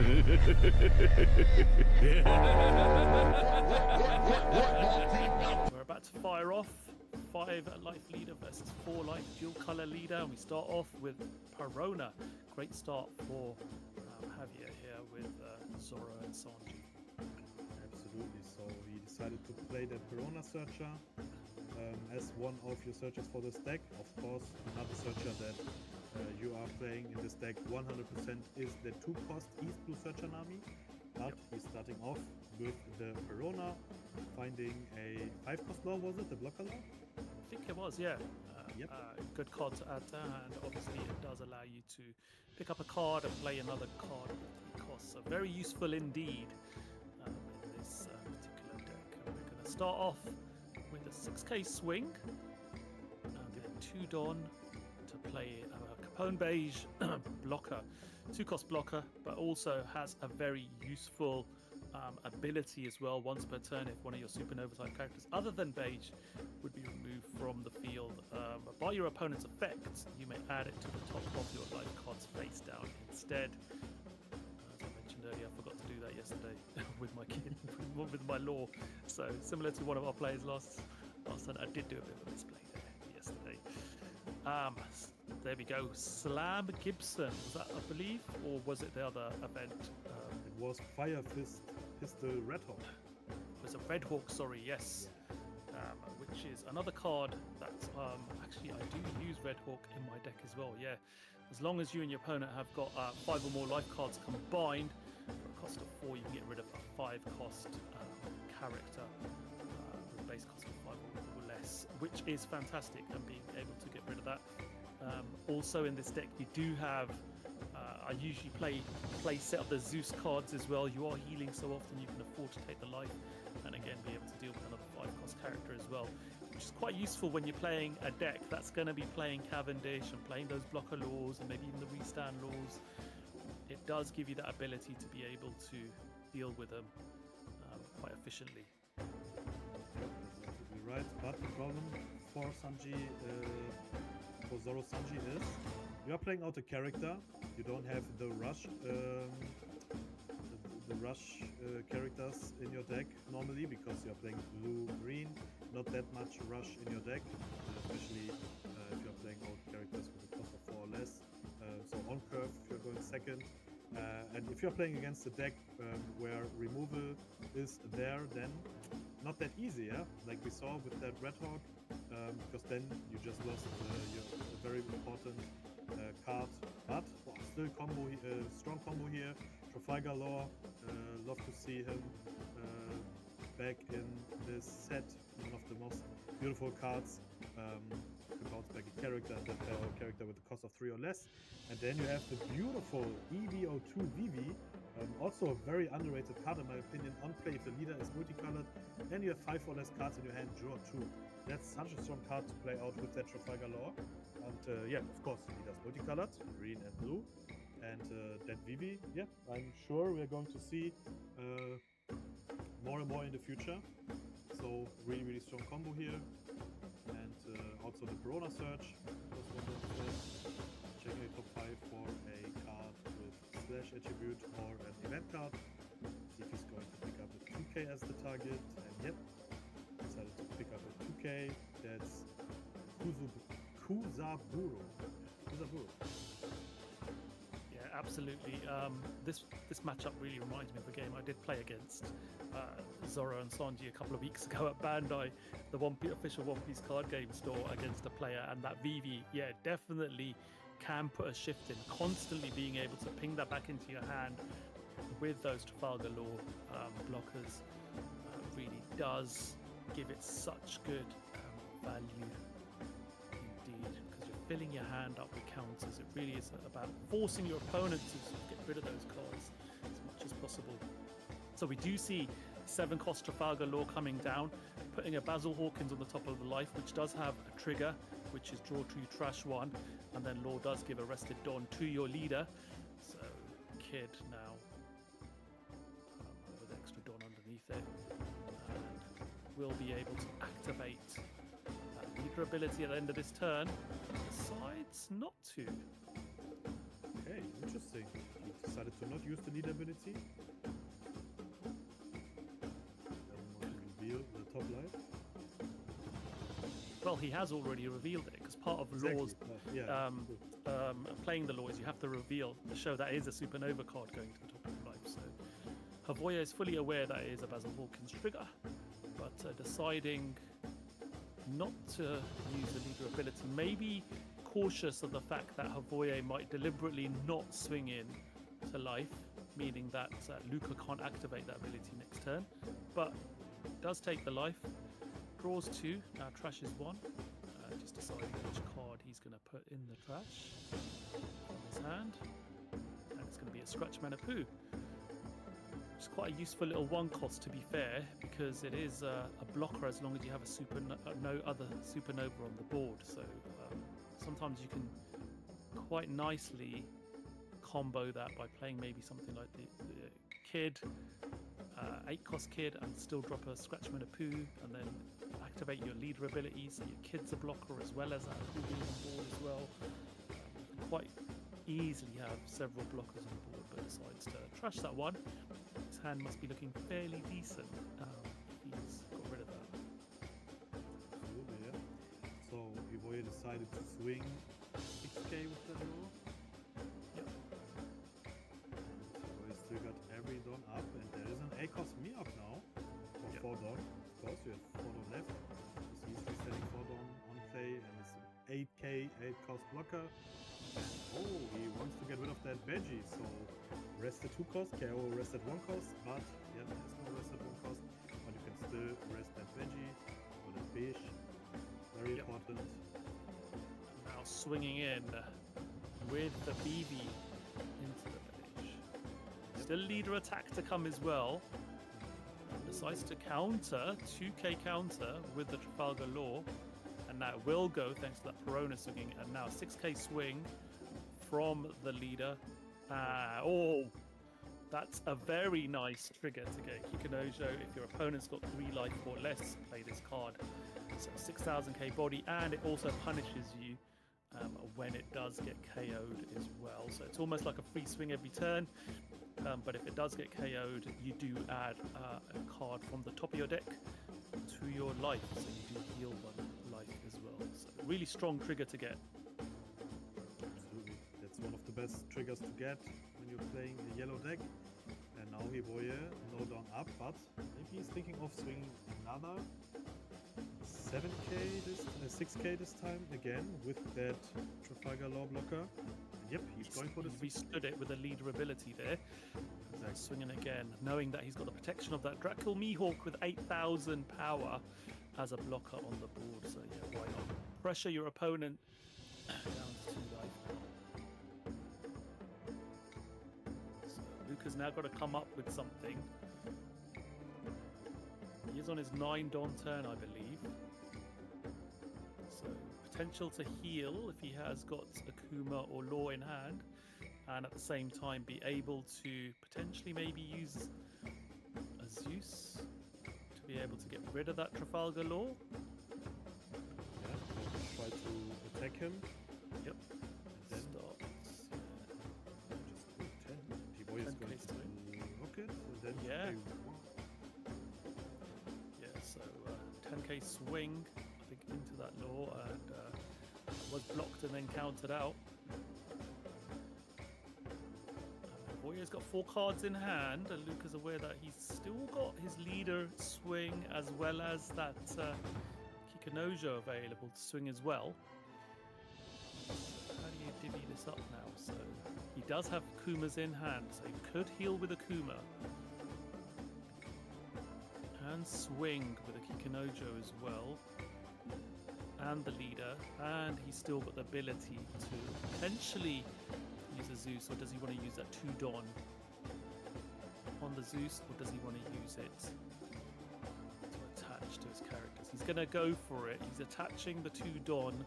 We're about to fire off 5 life leader versus 4 life dual color leader, and we start off with Perona. Great start for Javier here with Zoro and Sanji. Absolutely. So he decided to play the Perona Searcher as one of your searchers for this deck. Of course, another searcher that you are playing in this deck 100% is the 2-cost East Blue Searcher Nami. But he's starting off with the Perona, finding a 5-cost law, was it? The blocker law? I think it was, yeah. Good card to add to hand. Obviously, it does allow you to pick up a card and play another card with 3 costs. So very useful indeed in this particular deck. And we're going to start off with a 6k swing. And then 2 Don to play Capone Beige blocker. 2-cost blocker, but also has a very useful ability as well once per turn if one of your supernova type characters other than Beige would be removed from the field by your opponent's effect. You may add it to the top of your life cards face down instead. As I mentioned earlier, I forgot to do that yesterday with my kid, with my law. So similar to one of our players last time, I did do a bit of a misplay there yesterday. There we go. Slam Gibson, was that, I believe, or was it the other event? It was Fire Fist Pistol Red Hawk. It was a Red Hawk, sorry, yes. Which is another card that actually I do use Red Hawk in my deck as well, yeah. As long as you and your opponent have got 5 or more life cards combined, for a cost of 4, you can get rid of a 5-cost character with a base cost of 5 or less, which is fantastic, and being able to get rid of that. Also in this deck you do have I usually play set of the Zeus cards as well. You are healing so often you can afford to take the life and again be able to deal with another 5-cost character as well, which is quite useful when you're playing a deck that's going to be playing Cavendish and playing those blocker laws and maybe even the restand laws. It does give you that ability to be able to deal with them quite efficiently. That's absolutely right, but the problem for Sanji for Zoro Sanji is you are playing out a character. You don't have the rush characters in your deck normally because you are playing blue green. Not that much rush in your deck, especially if you are playing out characters with a cost of 4 or less. So on curve if you're going second. And if you're playing against a deck where removal is there, then not that easy, yeah? Like we saw with that Red Hawk, because then you just lost your very important card. But still combo, strong combo here. Trafalgar Law, love to see him back in this set. One of the most beautiful cards. To bounce back a character and then play a character with a cost of 3 or less. And then you have the beautiful EV02 Vivi. Also a very underrated card in my opinion. On play if the leader is multicolored and you have 5 or less cards in your hand, draw 2. That's such a strong card to play out with that Trafalgar Law. And yeah, of course, the leader's multicolored, green and blue. And that Vivi, yeah, I'm sure we're going to see more and more in the future. So really, really strong combo here. And also the Perona Search was one of checking the top 5 for a card with slash attribute or an event card. See if he's going to pick up a 2k as the target. And yep, decided to pick up a 2k. That's Kuzaburo. Yeah, absolutely. This matchup really reminds me of a game I did play against Zoro and Sanji a couple of weeks ago at Bandai, the official One Piece card game store, against a player, and that Vivi, yeah, definitely can put a shift in. Constantly being able to ping that back into your hand with those Trafalgar Law blockers really does give it such good value indeed, because you're filling your hand up with counters. It really is about forcing your opponent to get rid of those cards as much as possible. So we do see 7-cost Trafalgar Law coming down, putting a Basil Hawkins on the top of the life, which does have a trigger, which is draw 2, trash 1, and then Law does give Arrested Dawn to your leader. So Kid now with extra Dawn underneath it, and will be able to activate that leader ability at the end of this turn. Decides not to. Okay, interesting. He decided to not use the lead ability. Doesn't want to reveal the top life. Well, he has already revealed it because part of Law's Yeah. playing the law is you have to reveal to show that is a supernova card going to the top of your life. So Havoya is fully aware that it is a Basil Hawkins trigger, but deciding not to use the leader ability, maybe cautious of the fact that Havoya might deliberately not swing in to life, meaning that Luca can't activate that ability next turn, but does take the life, draws 2, now trashes 1, just deciding which card he's going to put in the trash from his hand, and it's going to be a Scratch Manapoo. It's quite a useful little 1 cost, to be fair, because it is a blocker as long as you have no other supernova on the board. So sometimes you can quite nicely combo that by playing maybe something like the Kid, 8-cost Kid, and still drop a Scratch Manapoo, and then activate your leader ability, so your Kid's a blocker as well as that being on board as well. You can quite easily have several blockers on board, but decides to trash that one. His hand must be looking fairly decent if he's got rid of that. Absolutely, yeah. So Havoya decided to swing 6k with that law. Yep. Havoya still got every Dawn up, and there is an 8-cost me up now for 4 Dawn. Of course, you have 4 Dawn left. He's easily selling 4 Dawn on play, and it's an 8k 8-cost blocker. And oh, he wants to get rid of that veggie, so rest at 2 cost, KO rest at 1 cost, but yeah, there's no rest at 1 cost, but you can still rest that veggie or that fish. Very important. Now swinging in with the BB into the village. Still leader attack to come as well. Decides to counter, 2k counter with the Trafalgar Law. And that will go thanks to that Perona swinging. And now 6k swing from the leader. Oh, that's a very nice trigger to get Kikunojo. If your opponent's got 3 life or less, play this card. So 6000k body, and it also punishes you when it does get KO'd as well. So it's almost like a free swing every turn. But if it does get KO'd, you do add a card from the top of your deck to your life. So you do heal 1 life as well. So really strong trigger to get. Absolutely. That's one of the best triggers to get when you're playing a yellow deck. And now Havoya, no Dawn up, but maybe he's thinking of swinging another 6k this time again with that Trafalgar Law blocker. Yep, he's going for this. He restood it with a leader ability there. Exactly. Swinging again, knowing that he's got the protection of that Dracul Mihawk with 8000 power as a blocker on the board. So yeah, why not? Pressure your opponent down to 2 life now. So Luca's now got to come up with something. He is on his 9 Dawn turn, I believe. So potential to heal if he has got Akuma or Law in hand, and at the same time be able to potentially maybe use a Zeus to be able to get rid of that Trafalgar Law. Yeah, try to attack him. Yep. And then Starts. just do 10. Havoya is going to lock it, and then Yeah. okay, Yeah, so 10k swing, I think, into that Law, and was blocked and then countered out. Havoya's got 4 cards in hand, and Luca's aware that he's still got his leader swing as well as that Kikunojo available to swing as well. How do you divvy this up now? So he does have Kumas in hand, so he could heal with a Kuma. And swing with a Kikunojo as well. And the leader. And he's still got the ability to potentially use a Zeus, or does he want to use that 2 Dawn on the Zeus, or does he want to use it to attach to his characters? He's going to go for it. He's attaching the 2 Dawn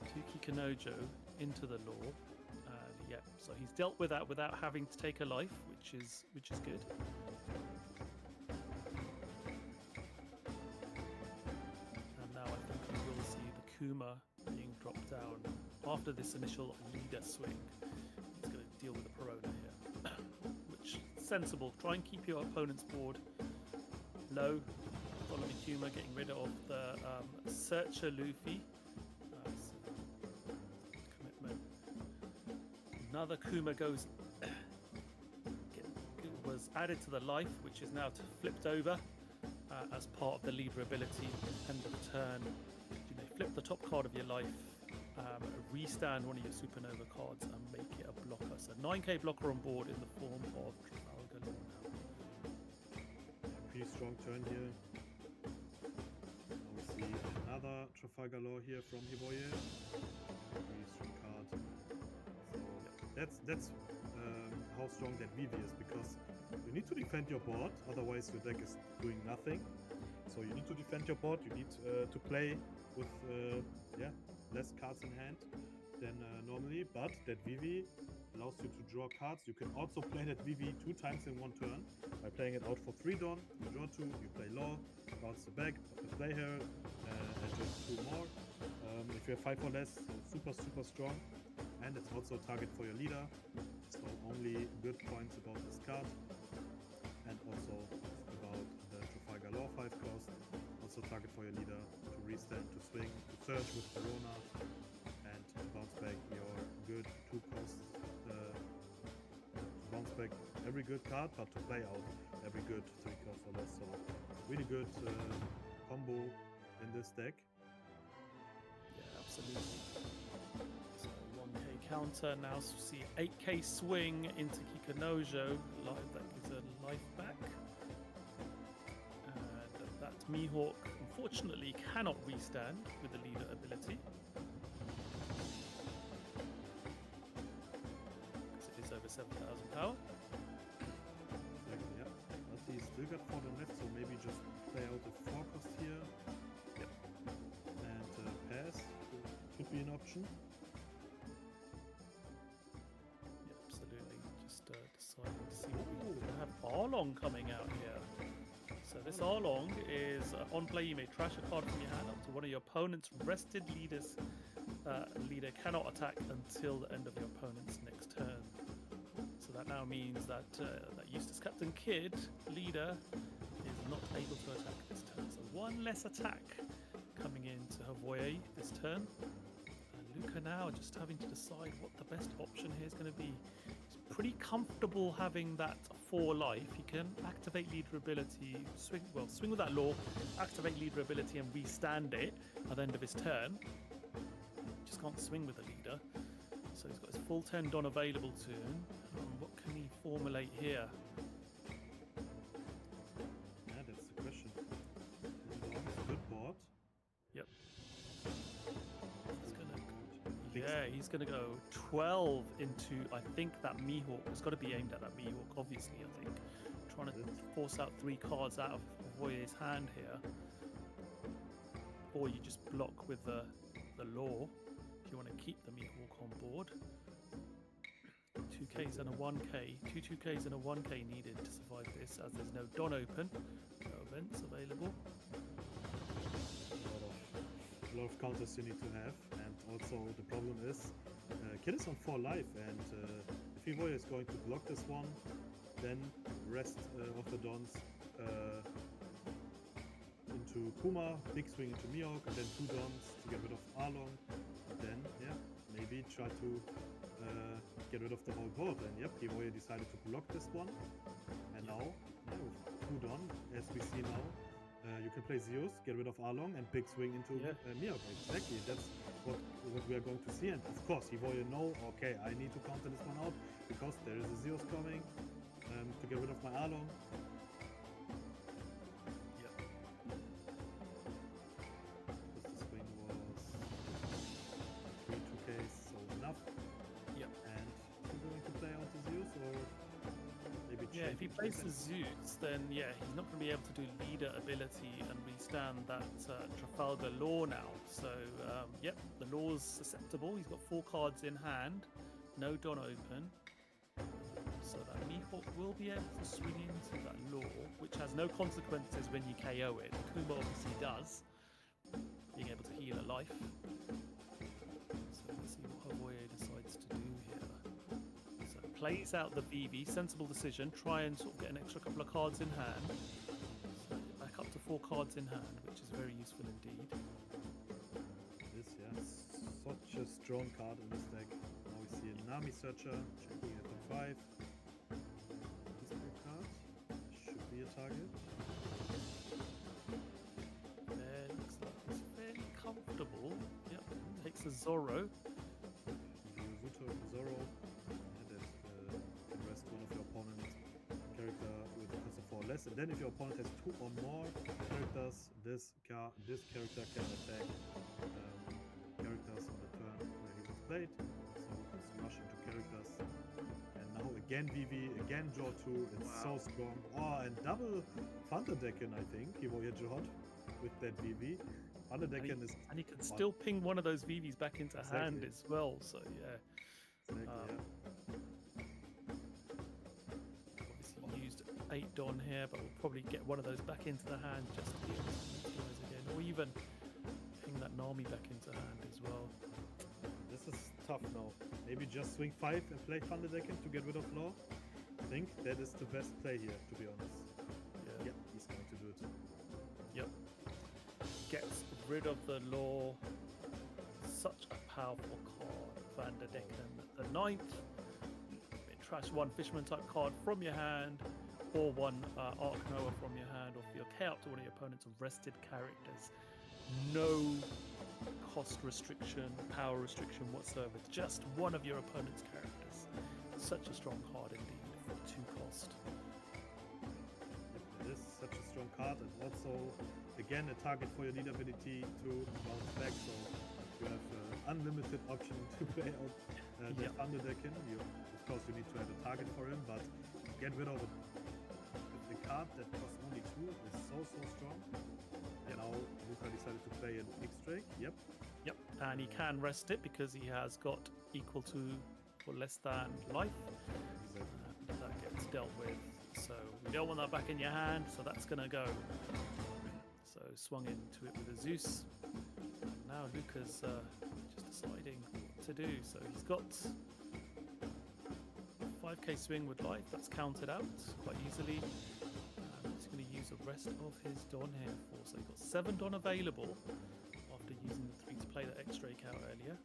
to Kikunojo into the Law. Yeah, so he's dealt with that without having to take a life, which is good. And now I think we will see the Kuma being dropped down after this initial leader swing. He's going to deal with the Perona here. sensible. Try and keep your opponent's board low. Follow Kuma getting rid of the Searcher Luffy. Commitment. Another Kuma was added to the life, which is now flipped over as part of the leader ability. End of turn, you may flip the top card of your life, restand one of your supernova cards, and make it a blocker. So 9k blocker on board in the form of Trafalgar Law now. Pretty strong turn here. Now we see another Trafalgar Law here from Hiboye. Pretty strong card. So that's how strong that Vivi is, because you need to defend your board, otherwise your deck is doing nothing. So you need to defend your board, you need to play with less cards in hand than normally, but that Vivi allows you to draw cards. You can also play that Vivi 2 times in one turn by playing it out for 3 Dawn. You draw 2, you play Law, bounce the back, play her, and just 2 more. If you have 5 or less, so super strong. And it's also a target for your leader, so only good points about this card. And also about the Trafalgar Law 5 cost, also target for your leader to restand, to swing, to search with Corona, and to bounce back your good 2 costs, to bounce back every good card, but to play out every good 3 costs or less. So really good combo in this deck. Yeah, absolutely. So 1k counter, now see 8k swing into Kikanojo, that gives a life back. And that Mihawk unfortunately cannot restand with the leader ability, because it is over 7,000 power. Exactly, yeah. But he's still got 4 left, so maybe just play out the 4 cost here. Yep. And pass could be an option. Yeah, absolutely. Just deciding to see what we can have. Arlong coming out here. So this Arlong is on play. You may trash a card from your hand up to one of your opponent's rested leaders. Leader cannot attack until the end of your opponent's next turn. So that now means that that Eustace Captain Kidd leader is not able to attack this turn. So 1 less attack coming into Hiboye this turn. And Luca now just having to decide what the best option here is going to be. He's pretty comfortable having that 4 life. He can activate leader ability, swing with that Law, activate leader ability and restand it at the end of his turn. Just can't swing with the leader. So he's got his full 10 Don available to him. What can he formulate here? Yeah, that's the question. Good board. Yep. He's gonna go 12 into, I think, that Mihawk. It's got to be aimed at that Mihawk, obviously, I think. Trying to force out 3 cards out of Voye's hand here. Or you just block with the Law if you want to keep the Mihawk on board. 2Ks and a 1K. 2 2Ks and a 1K needed to survive this, as there's no Don open. No events available. A lot of counters you need to have, and also the problem is Kidd is on 4 life, and if Hiboye is going to block this one, then rest of the Dons into Kuma, big swing into Mihawk, and then 2 Dons to get rid of Arlong, and then maybe try to get rid of the whole board. And yep, Hiboye decided to block this one, and now with 2 Don, as we see now, you can play Zeus, get rid of Arlong, and big swing into Mihawk. Exactly, that's what we are going to see. And of course, Hiboye know, okay, I need to counter this one out because there is a Zeus coming to get rid of my Arlong. Yep. Because the swing was 3 2Ks, so enough. Yep. And is he going to play out the Zeus, or maybe if he plays the Zeus, then he's not going to be able to do leader ability and restand that Trafalgar Law now. So the Law's susceptible. He's got 4 cards in hand, no Don open. So that Mihawk will be able to swing into that Law, which has no consequences when you KO it. Kuma obviously does, being able to heal a life. So let's see what Hiboye decides to do here. So plays out the VV, sensible decision, try and sort of get an extra couple of cards in hand. So back up to 4 cards in hand, which is very useful indeed. This, yeah, such a strong card in this deck. Now we see a Nami Searcher, checking at the 5. This blue card should be a target. There, looks like it's fairly comfortable. Yep, takes a Zoro. Zuto, Zoro, and that can rest one of your opponent's character with a cost of 4 less. And then if your opponent has 2 or more characters, this character can attack characters on the turn where he was played. So let's rush into characters. And now again VV, again draw 2. It's so strong. Oh, and double Thunderdecken, I think he drawed with that VV. Thunderdecken is... And he can still ping one of those VVs back into hand as well, so yeah. Exactly, Obviously used 8 Don here, but we'll probably get one of those back into the hand just to be able to utilize again. Or even ping that Nami back into hand as well. This is tough now. Maybe just swing 5 and play Thunderdecken to get rid of Law. I think that is the best play here, to be honest. Yeah, he's going to do it. Yep. Gets rid of the Law. Such a powerful card. Vanderdecken the 9th. Trash 1 Fisherman type card from your hand, or 1 Arc Noah from your hand, or for your K out to one of your opponent's rested characters. No cost restriction, power restriction whatsoever. Just one of your opponent's characters. Such a strong card indeed for 2 cost. It is such a strong card, and also again a target for your lead ability to bounce back. So you have unlimited option to play out the Thunderdecken. Of course, you need to have a target for him, but get rid of it. The card that costs only 2 is so strong. And now Luca decided to play an X-Drake. Yep, and he can rest it because he has got equal to or less than life. exactly. That gets dealt with. So we don't want that back in your hand, so that's gonna go. So swung into it with a Zeus. And now Luca's just deciding what to do. So he's got 5k swing with life, that's counted out quite easily. He's going to use the rest of his Don here for, so he's got 7 Don available after using the 3 to play the X-Drake out earlier.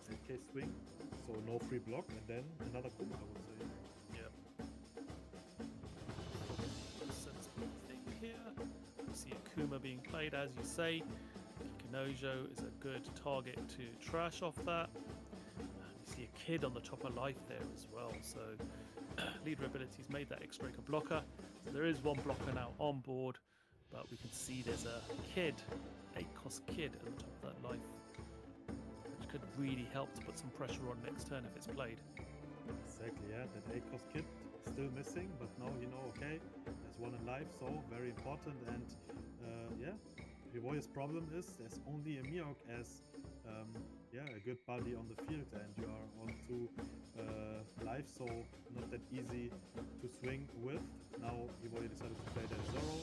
10k swing, so no free block, and then another Kuma, I would say. Sensible thing here. You see a Kuma being played, as you say. Kikinojo is a good target to trash off that. You see a Kid on the top of life there as well, so leader abilities made that X-Drake a blocker. So there is 1 blocker now on board, but we can see there's a Kid, 8-cost Kid at the top of that life, which could really help to put some pressure on next turn if it's played. Exactly, yeah, that 8-cost Kid still missing, but now you know, okay, there's 1 in life, so very important. And yeah, Pivoy's problem is there's only a Mihawk as a good buddy on the field, and you are on 2 life, so not that easy to swing with. Now Pivoy decided to play that Zoro,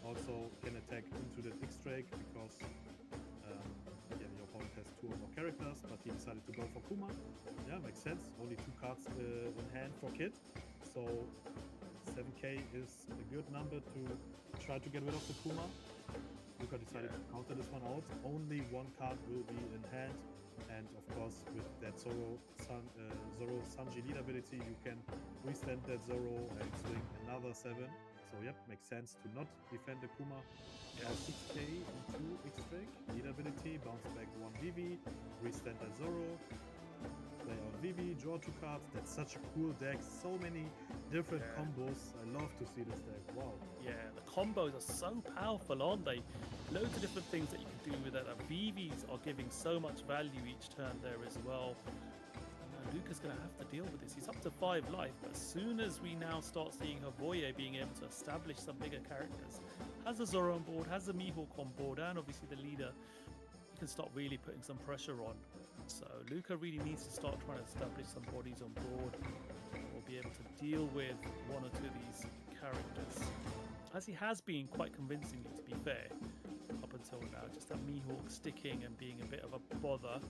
also can attack into that X-Drake because your opponent has 2 or more characters, but he decided to go for Kuma. Yeah, makes sense, only 2 cards in hand for Kid, so 7k is a good number to try to get rid of the Kuma. Luca decided to counter this one out. Only 1 card will be in hand, and of course with that Zoro Sanji lead ability you can restand that Zoro and swing another 7. So yep, makes sense to not defend the Kuma. Now 6k into X-Drake, lead ability, bounce back 1 VV, restand that Zoro, play out VV, draw 2 cards. That's such a cool deck, so many different combos. I love to see this deck. Wow. Yeah, the combos are so powerful, aren't they? Loads of different things that you can do with it. The VVs are giving so much value each turn there as well. And Luca's going to have to deal with this. He's up to 5 life, but as soon as we now start seeing Havoye being able to establish some bigger characters, has the Zoro on board, has the Mihawk on board, and obviously the leader, you can start really putting some pressure on. So Luca really needs to start trying to establish some bodies on board, or be able to deal with 1 or 2 of these characters, as he has been quite convincingly, to be fair, up until now. Just that Mihawk sticking and being a bit of a bother.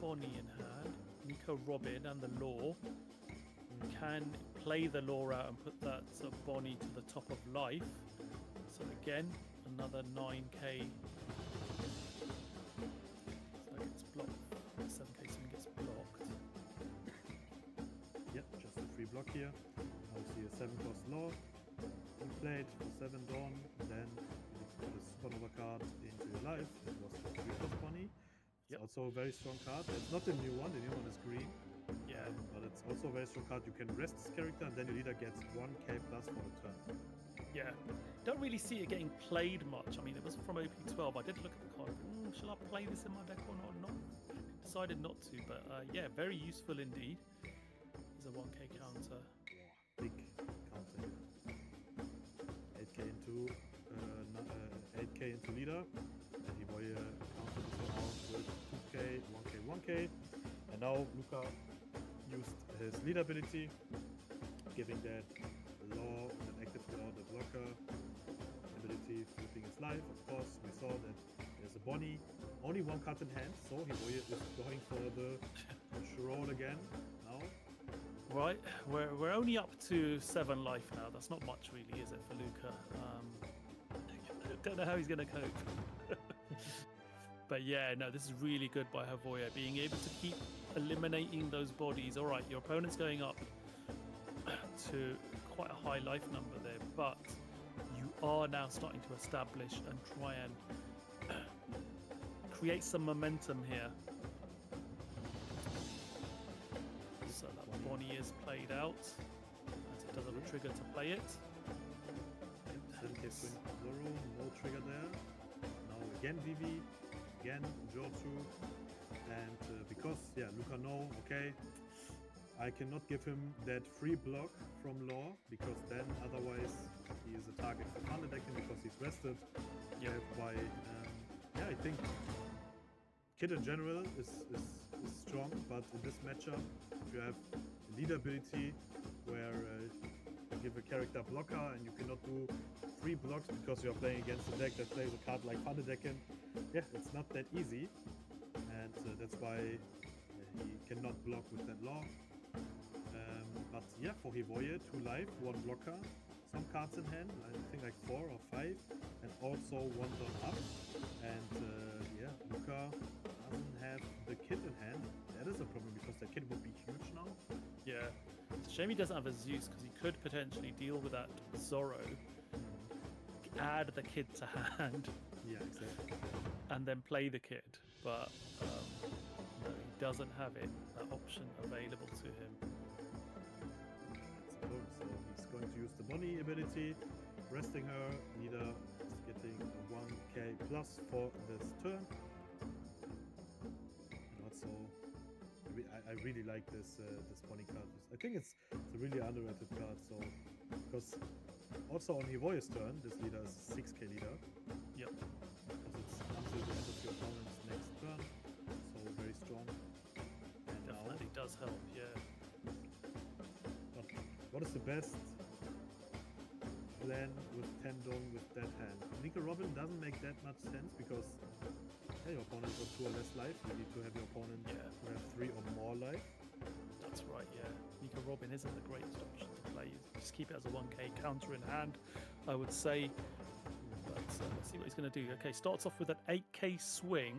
Bonnie in hand, Nico Robin and the Law can play the Law out and put that Bonnie to the top of life. So again, another 9k. So that gets blocked. 7k swing gets blocked. Yep, just a free block here. Now we see a 7-cost Law. You played for 7 Dawn, then you put a Supernova card into your life. It was the 3-cost Bonnie. It's Yep. also a very strong card. It's not the new one is green. Yeah. But it's also a very strong card. You can rest this character and then your leader gets 1k plus for the turn. Yeah, don't really see it getting played much. I mean, it was from OP12. I did look at the card. Shall I play this in my deck or not? Decided not to, but yeah, very useful indeed. There's a 1k counter. Big counter. 8k into 8k into leader, and he boy counted this one out with 2k, 1k, 1k, and now Luca used his leader ability, giving that Law that active without the blocker ability, flipping his life. Of course, we saw that there's a Bonnie, only 1 card in hand, so he is going for the control again now. Right, we're only up to 7 life now. That's not much, really, is it, for Luca? Don't know how he's going to cope. But yeah, no, this is really good by Havoya, being able to keep eliminating those bodies. All right, your opponent's going up to quite a high life number there, but you are now starting to establish and try and create some momentum here. So that Bonnie is played out, as it does have a trigger to play it. 7k swing Zoro, no trigger there. Now again Vivi, again Jotu, and because Luca know, okay, I cannot give him that free block from Law, because then otherwise he is a target for Thunder decking because he's rested. Yeah. By I think Kid in general is strong, but in this matchup, if you have a leader ability where you give a character blocker and you cannot do 3 blocks because you are playing against a deck that plays a card like Thunder Decken, it's not that easy, and that's why he cannot block with that Law. But yeah, for Hivoye, 2 life, 1 blocker, some cards in hand, I think like 4 or 5, and also 1 Dawn up. And Luca doesn't have the kit in hand. That is a problem because the kit would be huge now. Yeah, it's a shame he doesn't have a Zeus, because he could potentially deal with that Zorro, add the kid to hand, Yeah, exactly. and then play the kid. But no, he doesn't have it, that option available to him. So he's going to use the Bonnie ability, resting her. Leader is getting a 1k plus for this turn. And also, I really like this Bonnie card. I think it's a really underrated card. So because also on Hivoye's turn, this leader is 6k leader. Yep. Because it's until the end of your opponent's next turn. So very strong. And Definitely does help, yeah. But what is the best plan with 10 Dawn with that hand? Nico Robin doesn't make that much sense because your opponent got 2 or less life. You need to have your opponent to have 3 or more life. That's right, yeah. Nico Robin isn't the greatest option to play. Just keep it as a 1k counter in hand, I would say. But let's see what he's going to do. Okay, starts off with an 8k swing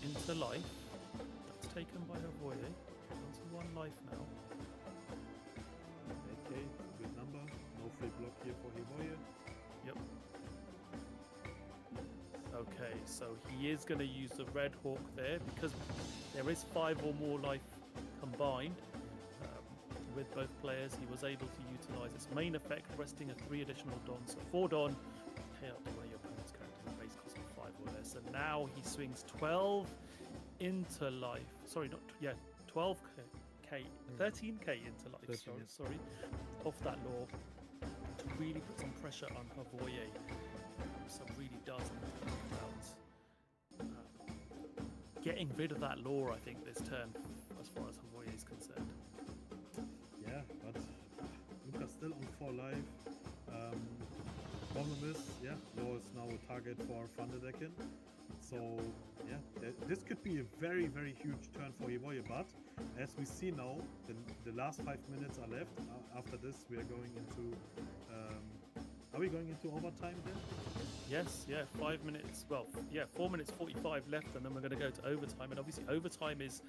into life. That's taken by Havoye. Down to 1 life now. 8k, good number. No free block here for Hivoye. Yep. Okay, so he is going to use the Red Hawk there because there is 5 or more life combined with both players. He was able to utilize its main effect, resting a 3 additional Dawn. So 4 Dawn, pay up to where your opponent's character base cost of 5 or less. And now he swings 12 into life. Sorry, not 12k, 13k into life. Sorry, off that Law to really put some pressure on Havoye. So really does think about getting rid of that Law, I think, this turn, as far as Havoye is concerned. Yeah, but Luca's still on 4 life. Problem is, yeah, Law is now a target for Vandedecken. So, yeah, this could be a very, very huge turn for Evoye, but as we see now, the last 5 minutes are left. After this, we are going into... are we going into overtime then? Yes, yeah, 5 minutes. Well, yeah, 4 minutes 45 left, and then we're going to go to overtime. And obviously, overtime is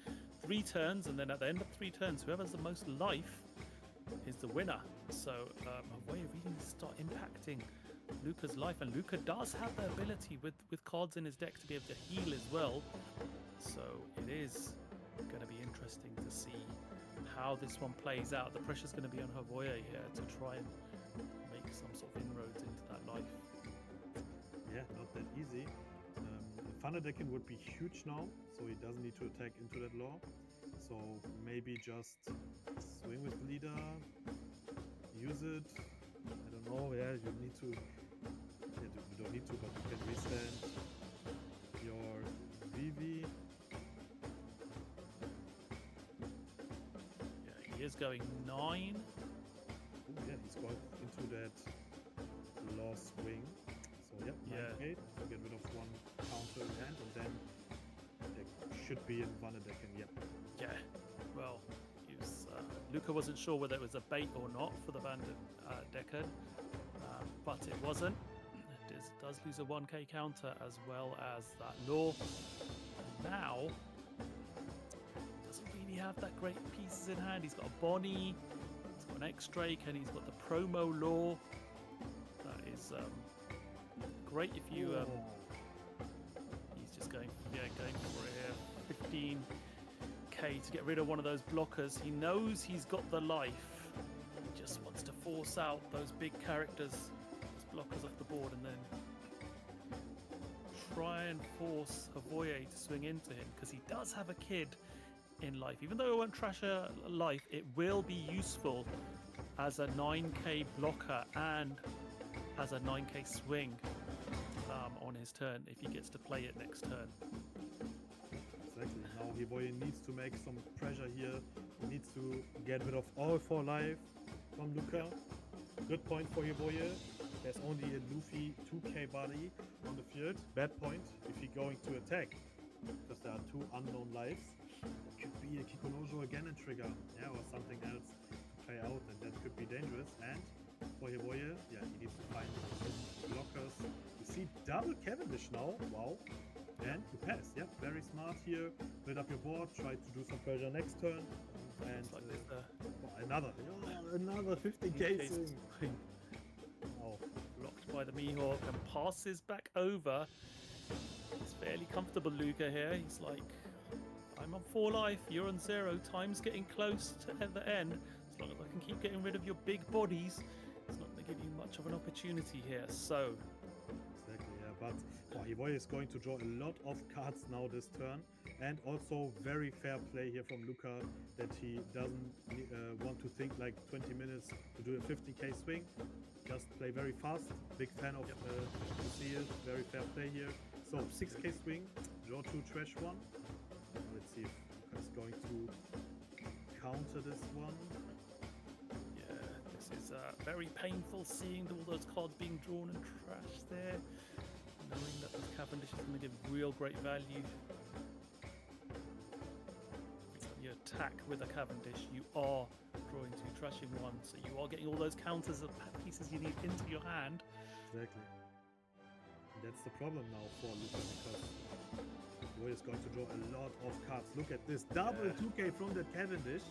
3 turns, and then at the end of 3 turns, whoever has the most life is the winner. So, Evoye really needs to start impacting Luca's life, and Luca does have the ability with cards in his deck to be able to heal as well. So, it is going to be interesting to see how this one plays out. The pressure's going to be on Evoye here to try and make some sort of inroads into that life. Yeah, not that easy. Vandedecken would be huge now, so he doesn't need to attack into that Law. So maybe just swing with leader, use it. I don't know. Yeah, you need to. Yeah, you don't need to, but you can restand your VV. Yeah, he is going 9. Oh, yeah, he's going into that Law swing. So yep, 9k to get rid of one counter hand, and then there should be in Vandedecken. Yep. Yeah, well, Luca wasn't sure whether it was a bait or not for the Vandedecken, but it wasn't. It does lose a 1k counter as well as that Law. And now, doesn't really have that great pieces in hand. He's got a Bonnie, he's got an X-Drake, and he's got the promo Law. That is great if you... he's just going for it here. 15k to get rid of one of those blockers. He knows he's got the life. He just wants to force out those big characters, those blockers off the board, and then try and force Evoye to swing into him, because he does have a kid in life. Even though it won't trash a life, it will be useful as a 9k blocker and as a 9k swing on his turn if he gets to play it next turn. Exactly. Now Evoye needs to make some pressure here. He needs to get rid of all 4 life from Luca. Good point for Evoye. There's only a Luffy 2k body on the field. Bad point if he's going to attack, because there are 2 unknown lives. It could be a Kikunojo again and trigger, yeah, or something else to play out, and that could be dangerous. And for Evoye, yeah, he needs to find some blockers. You see double Cavendish now. Wow. And you pass, yeah, very smart here. Build up your board, try to do some pressure next turn. And like another 15k swing. Oh, blocked by the Mihawk and passes back over. It's fairly comfortable, Luca here. He's like, I'm on 4 life, you're on 0. Time's getting close to the end. As long as I can keep getting rid of your big bodies, it's not going to give you much of an opportunity here. So, exactly, yeah, but Evoye is going to draw a lot of cards now this turn, and also very fair play here from Luca that he doesn't want to think like 20 minutes to do a 50k swing. Just play very fast. Big fan of Lucille. Very fair play here. So 6k swing, draw 2 trash 1. Let's see if Luca is going to counter this one. Yeah, this is very painful seeing all those cards being drawn and trashed there. Knowing that this Cavendish is going to give real great value. When you attack with a Cavendish, you are drawing 2 trashing 1, so you are getting all those counters of pieces you need into your hand. Exactly. And that's the problem now for Luca, because Evoye is going to draw a lot of cards. Look at this, double 2k from that Cavendish.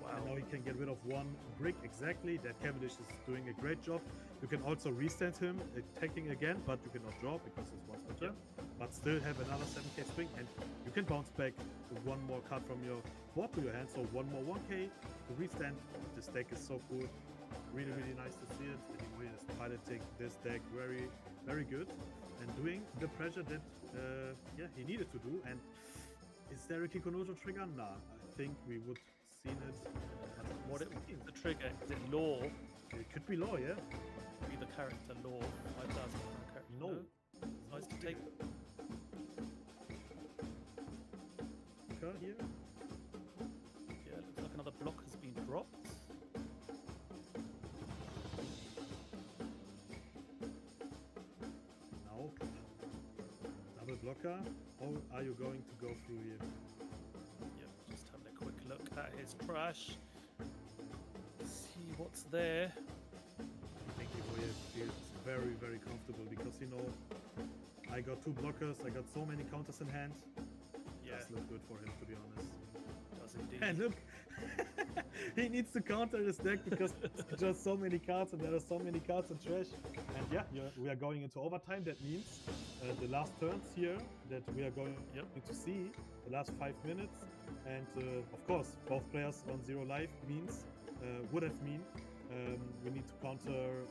Wow. And now he can get rid of 1 brick exactly. That Cavendish is doing a great job. You can also restand him, attacking again, but you cannot draw because it's once per turn. But still have another 7k swing, and you can bounce back 1 more card from your board to your hand. So 1 more 1k to restand. This deck is so cool. Really, really nice to see it. Evoye is piloting this deck very, very good, and doing the pressure that he needed to do. And is there a Kikunojo trigger? Nah, I think we would seen it. What is the trigger? Is it Law? It could be Law, yeah. Be the character Law. 5,000 character. No. Nice to take. Here. Yeah, looks like another block has been dropped. blocker, or are you going to go through here? Yep, just having a quick look at his trash. See what's there. I think Evoye feels very, very comfortable because, you know, I got 2 blockers, I got so many counters in hand. Yeah, Does look good for him, to be honest. does indeed. And look, he needs to counter his deck because it's just so many cards and there are so many cards in trash. And yeah, we are going into overtime. That means the last turns here that we are going Yep. to see, the last 5 minutes. And of course, both players on 0 life means, would have mean we need to counter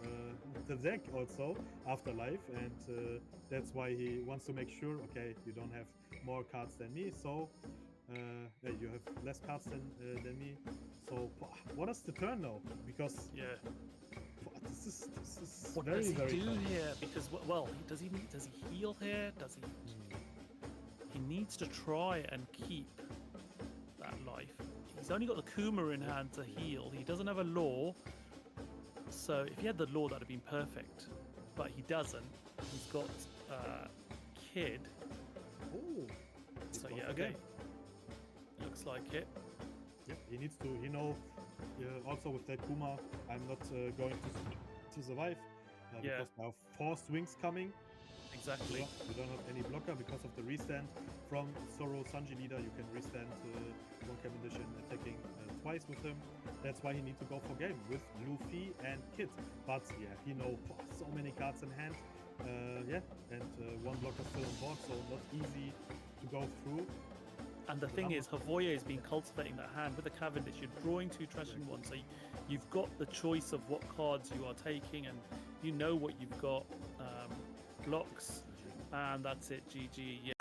the deck also after life. And that's why he wants to make sure, okay, you don't have more cards than me. So yeah, you have less cards than me. So what is the turn now? Because Yeah. this is What very, does he very do tough. here? Because well, does he heal here? Does he? He needs to try and keep that life. He's only got the Kuma in hand to heal. He doesn't have a law. So if he had the law, that'd have been perfect. But he doesn't. He's got Kid. Oh, So yeah, okay. Looks like it. Yeah, he needs to. You know, also with that Kuma, I'm not going to survive Yeah. because there are 4 swings coming. Exactly. You don't have any blocker because of the restand from Zoro Sanji leader. You can restand one Cam Edition attacking twice with him. That's why he needs to go for game with Luffy and Kid. But yeah, he knows so many cards in hand. Yeah, and one blocker still on board, so not easy to go through. And the thing is, Havoye has been cultivating that hand with the Cavendish. You're drawing 2 trashing ones, so you've got the choice of what cards you are taking, and you know what you've got. Blocks, and that's it. GG. Yeah.